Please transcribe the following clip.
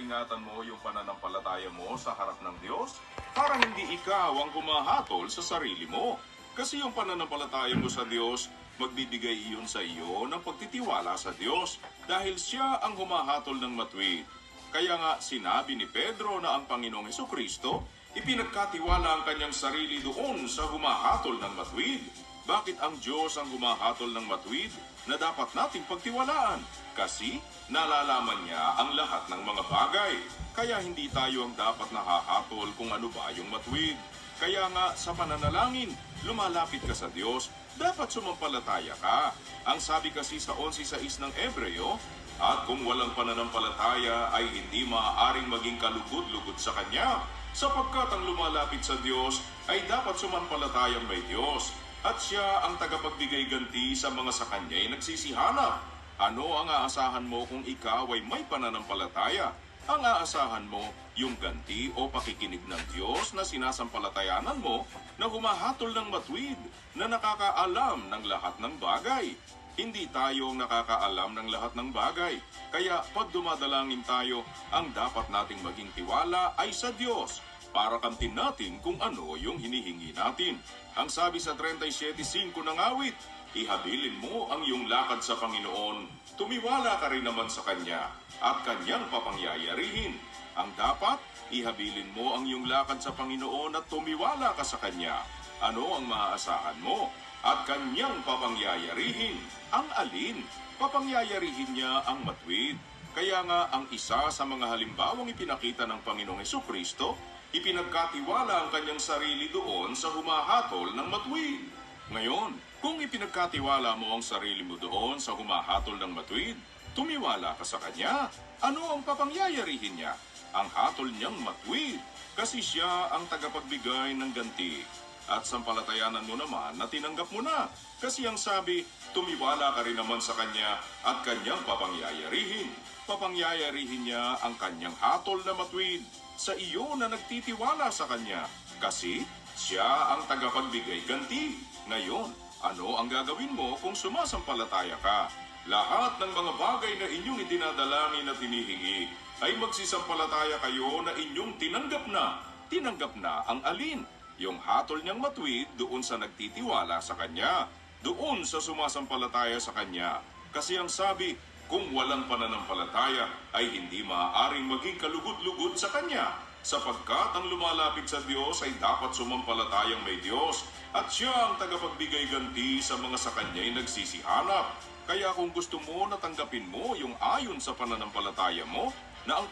ingatan mo yung pananampalataya mo sa harap ng Diyos para hindi ikaw ang humahatol sa sarili mo. Kasi yung pananampalataya mo sa Diyos, magbibigay iyon sa iyo ng pagtitiwala sa Diyos dahil siya ang humahatol ng matuwid. Kaya nga sinabi ni Pedro na ang Panginoong Hesukristo, ipinagkatiwala ang kanyang sarili doon sa humahatol ng matuwid. Bakit ang Diyos ang humahatol ng matuwid na dapat nating pagtiwalaan? Kasi nalalaman niya ang lahat ng mga bagay. Kaya hindi tayo ang dapat nahahatol kung ano ba yung matuwid. Kaya nga sa pananalangin, lumalapit ka sa Diyos, dapat sumampalataya ka. Ang sabi kasi sa 11:6 ng Ebreo, at kung walang pananampalataya ay hindi maaaring maging kalugod-lugod sa Kanya, sapagkat ang lumalapit sa Diyos ay dapat sumampalatayang may Diyos, at siya ang tagapagbigay ganti sa mga sa Kanya'y nagsisihanap. Ano ang aasahan mo kung ikaw ay may pananampalataya? Ang aasahan mo yung ganti o pakikinig ng Diyos na sinasampalatayanan mo na humahatol ng matuwid, na nakakaalam ng lahat ng bagay. Hindi tayo ang nakakaalam ng lahat ng bagay. Kaya pag dumadalangin tayo, ang dapat nating maging tiwala ay sa Diyos para kamtin natin kung ano yung hinihingi natin. Ang sabi sa 37:5 ng awit, ihabilin mo ang iyong lakad sa Panginoon, tumiwala ka rin naman sa Kanya, at Kanyang papangyayarihin. Ang dapat, ihabilin mo ang iyong lakad sa Panginoon at tumiwala ka sa Kanya. Ano ang maaasahan mo? At Kanyang papangyayarihin. Ang alin? Papangyayarihin niya ang matuwid. Kaya nga ang isa sa mga halimbawang ipinakita ng Panginoong Hesukristo, ipinagkatiwala ang kanyang sarili doon sa humahatol ng matuwid. Ngayon, kung ipinagkatiwala mo ang sarili mo doon sa humahatol ng matuwid, tumiwala ka sa Kanya. Ano ang papangyayarihin niya? Ang hatol niyang matuwid, kasi siya ang tagapagbigay ng ganti. At sampalatayanan mo naman na tinanggap mo na, kasi ang sabi, tumiwala ka rin naman sa Kanya at Kanyang papangyayarihin. Papangyayarihin niya ang Kanyang hatol na matuwid sa iyo na nagtitiwala sa Kanya, kasi siya ang tagapagbigay ganti. Ngayon, ano ang gagawin mo kung sumasampalataya ka? Lahat ng mga bagay na inyong idinadalangin at hinihingi ay magsisampalataya kayo na inyong tinanggap na. Tinanggap na ang alin? Yung hatol niyang matuwid doon sa nagtitiwala sa Kanya, doon sa sumasampalataya sa Kanya. Kasi ang sabi, kung walang pananampalataya ay hindi maaaring maging kalugod-lugod sa Kanya, sapagkat ang lumalapit sa Diyos ay dapat sumampalatayang may Diyos, at siya ang tagapagbigay ganti sa mga sa Kanya'y nagsisihanap. Kaya kung gusto mo na tanggapin mo yung ayon sa pananampalataya mo, na ang